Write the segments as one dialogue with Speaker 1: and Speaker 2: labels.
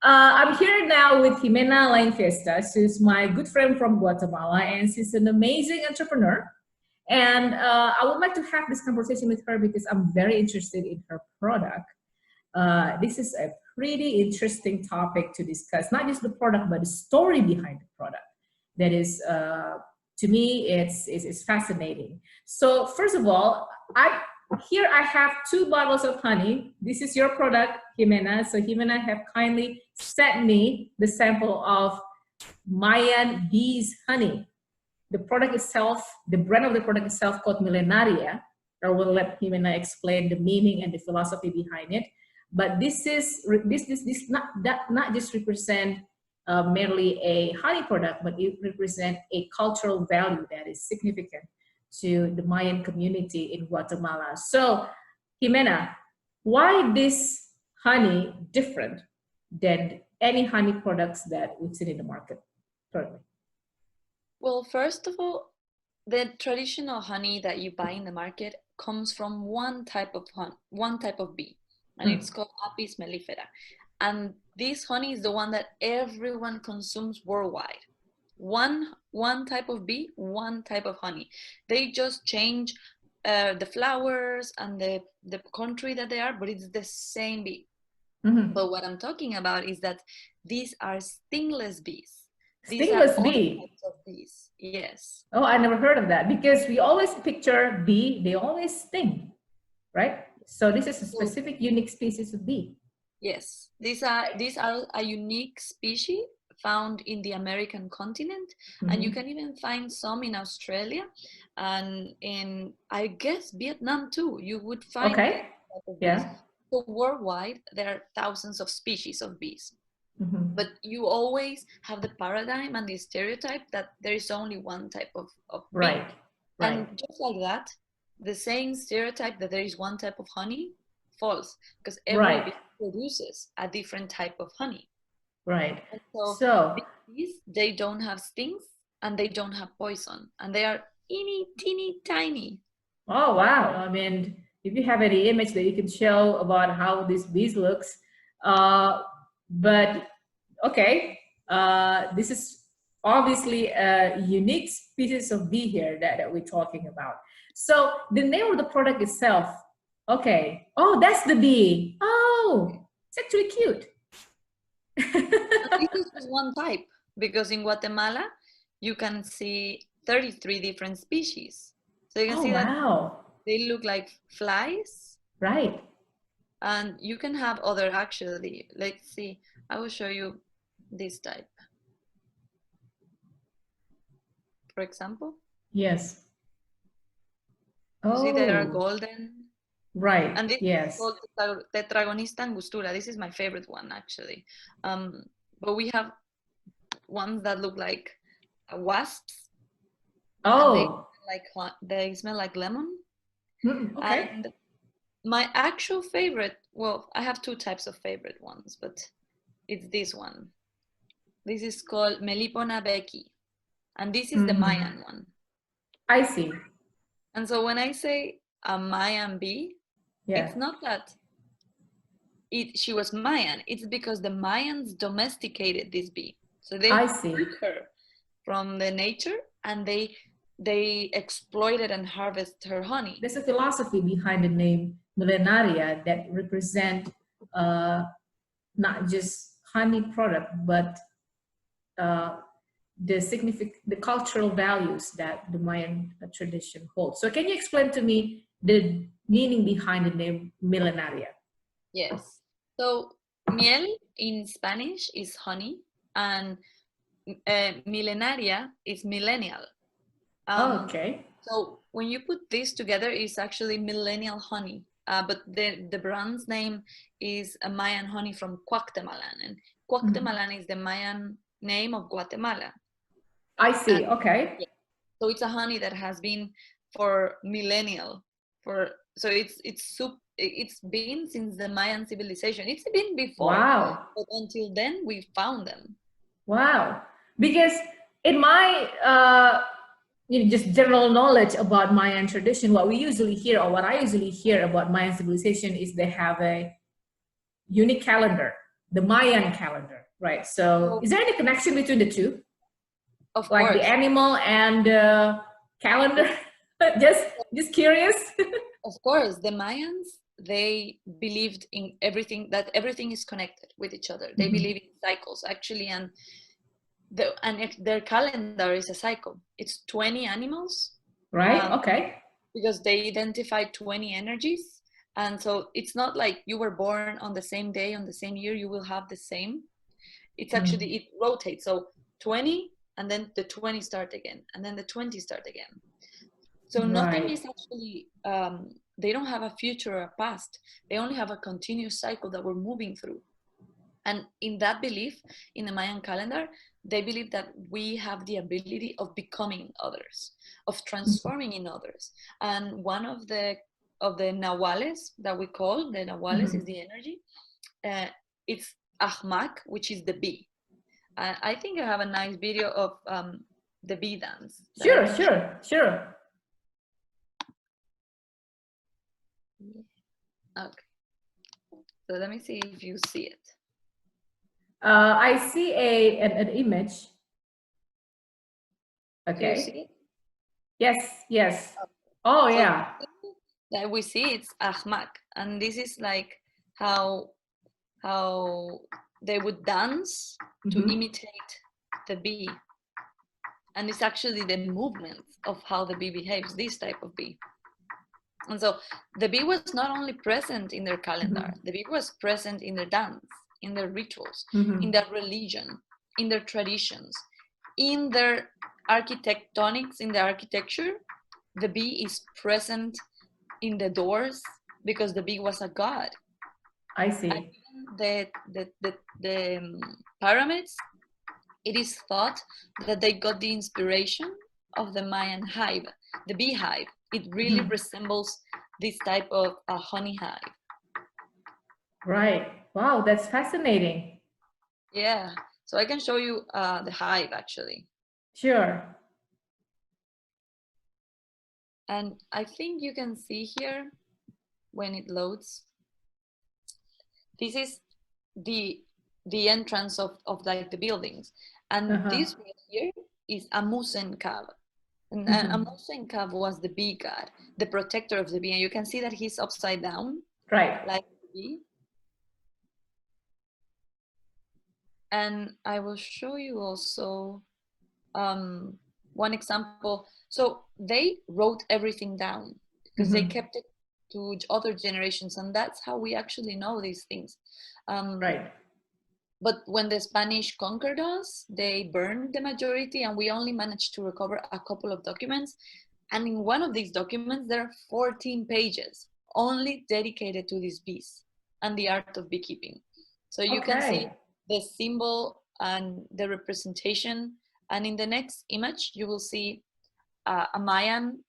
Speaker 1: I'm here now with Ximena Lainfiesta. She's my good friend from Guatemala, and she's an amazing entrepreneur. And I would like to have this conversation with her because I'm very interested in her product. This is a pretty interesting topic to discuss, not just the product, but the story behind the product. That is, to me, it's fascinating. So first of all, here I have 2 bottles of honey. This is your product, Ximena. So Ximena have kindly sent me the sample of Mayan bees honey. The product itself, the brand of the product itself called Mielenaria. I will let Ximena explain the meaning and the philosophy behind it. But this not just represent merely a honey product, but it represents a cultural value that is significant to the Mayan community in Guatemala. So, Ximena, why this honey different than any honey products that we've seen in the market currently?
Speaker 2: Well, first of all, the traditional honey that you buy in the market comes from one type of bee, and it's called Apis mellifera. And this honey is the one that everyone consumes worldwide. One type of bee, one type of honey. They just change the flowers and the country that they are, but it's the same bee. But what I'm talking about is that these are stingless bees.
Speaker 1: Stingless bee?
Speaker 2: Of bees. Yes.
Speaker 1: Oh, I never heard of that, because we always picture bee, they always sting, right? So this is a specific unique species of bee.
Speaker 2: Yes, these are a unique species found in the American continent, and you can even find some in Australia and in, I guess, Vietnam too. You would find
Speaker 1: yeah.
Speaker 2: So worldwide there are thousands of species of bees, but you always have the paradigm and the stereotype that there is only one type of bee. And just like that, the same stereotype that there is one type of honey false, because every bee produces a different type of honey.
Speaker 1: Right.
Speaker 2: And so bees, they don't have stings and they don't have poison, and they are teeny tiny.
Speaker 1: Oh wow! I mean, if you have any image that you can show about how these bees looks, but okay, this is obviously a unique species of bee here that we're talking about. So the name of the product itself. Okay. Oh, that's the bee. Oh, it's actually cute.
Speaker 2: This is just one type, because in Guatemala you can see 33 different species. So you can see that they look like flies.
Speaker 1: Right.
Speaker 2: And you can have other, actually. Let's see. I will show you this type. For example.
Speaker 1: Yes.
Speaker 2: You see they are golden.
Speaker 1: Right.
Speaker 2: And this is called Tetragonista angustura. This is my favorite one, actually. But we have ones that look like wasps.
Speaker 1: Oh.
Speaker 2: They smell like lemon.
Speaker 1: Okay.
Speaker 2: And my actual favorite, well, I have 2 types of favorite ones, but it's this one. This is called Melipona becky. And this is the Mayan one.
Speaker 1: I see.
Speaker 2: And so when I say a Mayan bee, it's not that she was Mayan. It's because the Mayans domesticated this bee. So they took her from the nature and they exploited and harvested her honey.
Speaker 1: There's a philosophy behind the name Mielenaria that represent not just honey product, but the cultural values that the Mayan tradition holds. So can you explain to me the meaning behind the name Mielenaria?
Speaker 2: Yes. So miel in Spanish is honey, and milenaria is millennial.
Speaker 1: Okay.
Speaker 2: So when you put this together, it's actually millennial honey. But the brand's name is a Mayan honey from Cuauhtemalan, and Cuauhtemalan is the Mayan name of Guatemala.
Speaker 1: I see. Okay.
Speaker 2: So it's a honey that has been for millennial. So it's been since the Mayan civilization. It's been before.
Speaker 1: Wow.
Speaker 2: But until then, we found them.
Speaker 1: Wow. Because in my just general knowledge about Mayan tradition, what we usually hear, or what I usually hear about Mayan civilization, is they have a unique calendar. the Mayan calendar, right? So is there any connection between the two?
Speaker 2: Of
Speaker 1: like
Speaker 2: course.
Speaker 1: The animal and calendar? just curious.
Speaker 2: Of course, the Mayans, they believed in everything, that everything is connected with each other. They believe in cycles, actually, and their calendar is a cycle. It's 20 animals.
Speaker 1: Right, okay.
Speaker 2: Because they identify 20 energies. And so it's not like you were born on the same day, on the same year, you will have the same. It's actually, it rotates. So 20, and then the 20 start again, and then the 20 start again. So nothing is actually, they don't have a future or a past. They only have a continuous cycle that we're moving through. And in that belief, in the Mayan calendar, they believe that we have the ability of becoming others, of transforming in others. And one of the nahuales that we call, the nahuales is the energy, it's ahmak, which is the bee. I think I have a nice video of the bee dance.
Speaker 1: Sure.
Speaker 2: Okay. So let me see if you see it.
Speaker 1: I see an image. Okay.
Speaker 2: Do you see it?
Speaker 1: Yes. Oh,
Speaker 2: so
Speaker 1: yeah.
Speaker 2: That we see, it's ahmak, and this is like how they would dance to imitate the bee, and it's actually the movement of how the bee behaves, this type of bee. And so the bee was not only present in their calendar, the bee was present in their dance, in their rituals, in their religion, in their traditions, in their architectonics, in the architecture. The bee is present in the doors because the bee was a god.
Speaker 1: I see.
Speaker 2: And the pyramids, it is thought that they got the inspiration of the Mayan hive, the beehive. It really resembles this type of a honey hive.
Speaker 1: Right. Wow, that's fascinating.
Speaker 2: Yeah. So I can show you the hive, actually.
Speaker 1: Sure.
Speaker 2: And I think you can see here when it loads. This is the entrance of like the buildings. And this right here is a Musen cave. And a Musen cave was the bee god, the protector of the bee. And you can see that he's upside down.
Speaker 1: Right.
Speaker 2: Like the bee. And I will show you also one example. So they wrote everything down because they kept it to other generations, and that's how we actually know these things.
Speaker 1: Right.
Speaker 2: But when the Spanish conquered us, they burned the majority, and we only managed to recover a couple of documents. And in one of these documents, there are 14 pages only dedicated to these bees and the art of beekeeping. So you can see the symbol and the representation. And in the next image, you will see a Mayan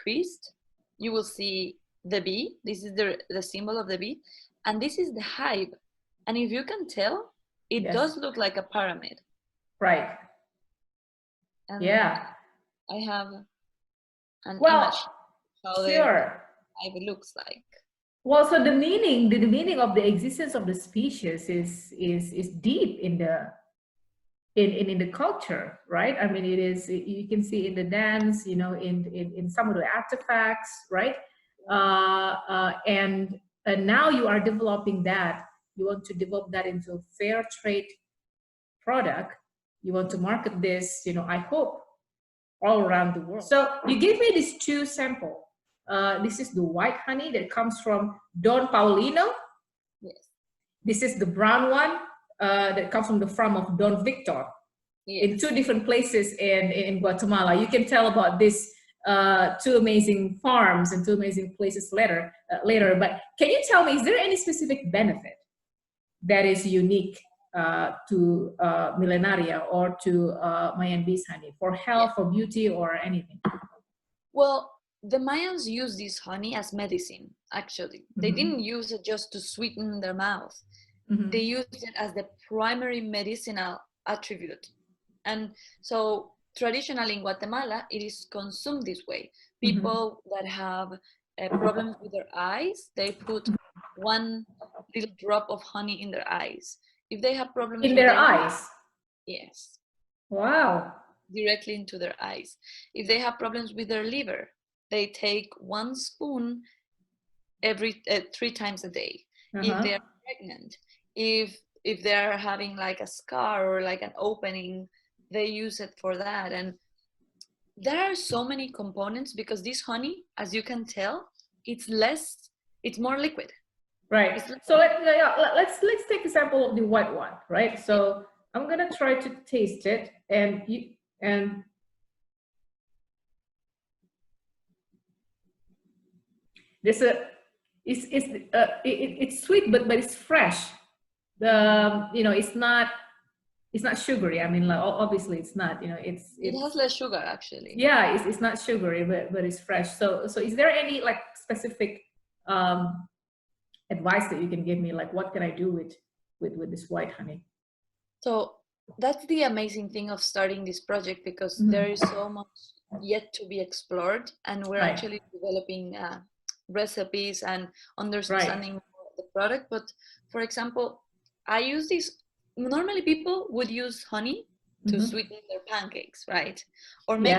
Speaker 2: priest. You will see the bee. This is the symbol of the bee. And this is the hive. And if you can tell, it does look like a pyramid.
Speaker 1: Right.
Speaker 2: And
Speaker 1: yeah.
Speaker 2: I have an image how the hive looks like.
Speaker 1: Well, so the meaning of the existence of the species is deep in the culture, right? I mean, it is, you can see in the dance, you know, in some of the artifacts, right? And now you are developing that. You want to develop that into a fair trade product. You want to market this, you know, I hope, all around the world. So you gave me these two samples. This is the white honey that comes from Don Paulino.
Speaker 2: Yes.
Speaker 1: This is the brown one that comes from the farm of Don Victor. Yes. In two different places in Guatemala. You can tell about this two amazing farms and two amazing places later. But can you tell me, is there any specific benefit that is unique to Mielenaria or to Mayan bees honey for health, for beauty, or anything?
Speaker 2: Well, the Mayans use this honey as medicine, actually. They didn't use it just to sweeten their mouth. They used it as the primary medicinal attribute. And so traditionally in Guatemala, it is consumed this way. People that have problems with their eyes, they put one little drop of honey in their eyes. If they have problems
Speaker 1: in
Speaker 2: with
Speaker 1: their
Speaker 2: their
Speaker 1: eyes.
Speaker 2: yes,
Speaker 1: Wow.
Speaker 2: directly into their eyes. If they have problems with their liver, they take 1 spoon every 3 times a day. If they are pregnant, if they're having like a scar or like an opening, they use it for that. And there are so many components because this honey, as you can tell, it's more liquid.
Speaker 1: Right. So let's take example of the white one, right? So I'm gonna try to taste it, and there's it's sweet, but it's fresh. It's not sugary. I mean, like, obviously it's not.
Speaker 2: It has less sugar actually.
Speaker 1: Yeah, it's not sugary, but it's fresh. So is there any like specific advice that you can give me, like what can I do with this white honey?
Speaker 2: So that's the amazing thing of starting this project, because there is so much yet to be explored, and we're actually developing recipes and understanding the product. But for example, I use this. Normally people would use honey to sweeten their pancakes, right? Or make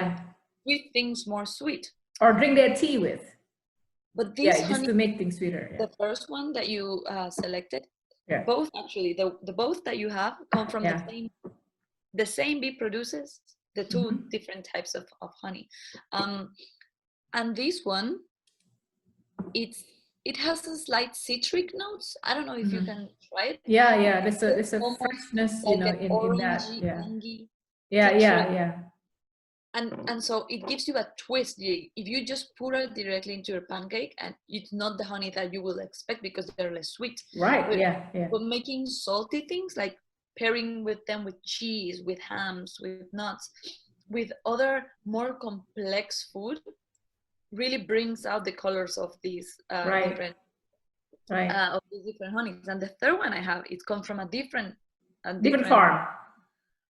Speaker 2: sweet things more sweet,
Speaker 1: or drink their tea with.
Speaker 2: But this honey,
Speaker 1: just to make things sweeter.
Speaker 2: The first one that you selected, both actually, the both that you have come from the same bee produces the 2 different types of honey. And this one, it has a slight citric notes. I don't know if you can try it.
Speaker 1: Yeah. There's a freshness,
Speaker 2: like
Speaker 1: in that. Yeah.
Speaker 2: And so it gives you a twist. If you just put it directly into your pancake, and it's not the honey that you will expect because they're less sweet.
Speaker 1: Right.
Speaker 2: But making salty things, like pairing with them with cheese, with hams, with nuts, with other more complex food, really brings out the colors of these different honeys. And the third one I have, it comes from a different
Speaker 1: farm.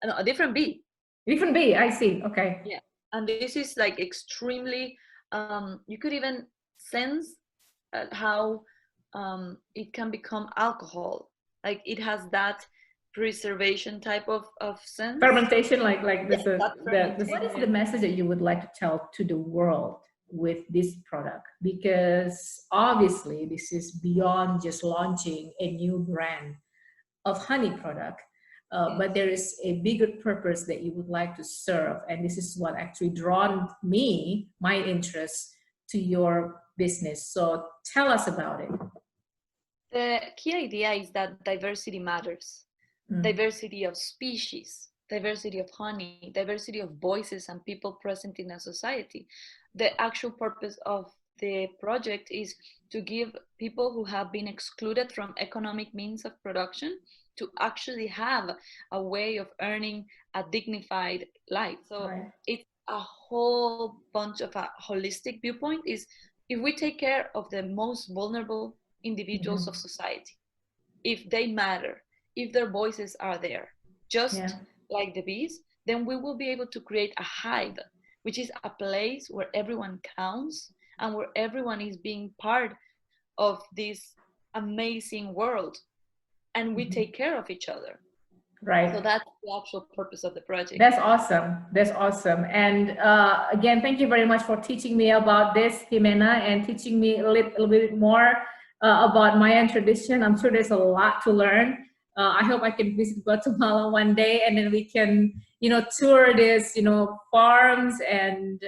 Speaker 2: No, a different bee.
Speaker 1: Different bee, I see. Okay.
Speaker 2: Yeah, and this is like extremely. You could even sense how it can become alcohol. Like it has that preservation type of sense.
Speaker 1: Fermentation, like this. What is the message that you would like to tell to the world with this product? Because obviously this is beyond just launching a new brand of honey product. But there is a bigger purpose that you would like to serve, and this is what actually drawn my interest to your business. So tell us about it.
Speaker 2: The key idea is that diversity matters. Diversity of species, diversity of honey, diversity of voices and people present in a society. The actual purpose of the project is to give people who have been excluded from economic means of production to actually have a way of earning a dignified life. So it's a whole bunch of a holistic viewpoint. Is if we take care of the most vulnerable individuals of society, if they matter, if their voices are there, just like the bees, then we will be able to create a hive, which is a place where everyone counts and where everyone is being part of this amazing world. And we take care of each other.
Speaker 1: Right.
Speaker 2: So that's the actual purpose of the project.
Speaker 1: That's awesome. And again, thank you very much for teaching me about this, Ximena, and teaching me a little bit more about Mayan tradition. I'm sure there's a lot to learn. I hope I can visit Guatemala one day, and then we can, tour this, farms and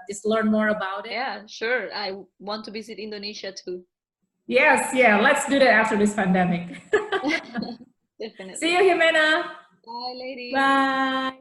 Speaker 1: just learn more about it.
Speaker 2: Yeah, sure. I want to visit Indonesia too.
Speaker 1: Yes, let's do that after this pandemic.
Speaker 2: Definitely.
Speaker 1: See you, Ximena.
Speaker 2: Bye, lady.
Speaker 1: Bye.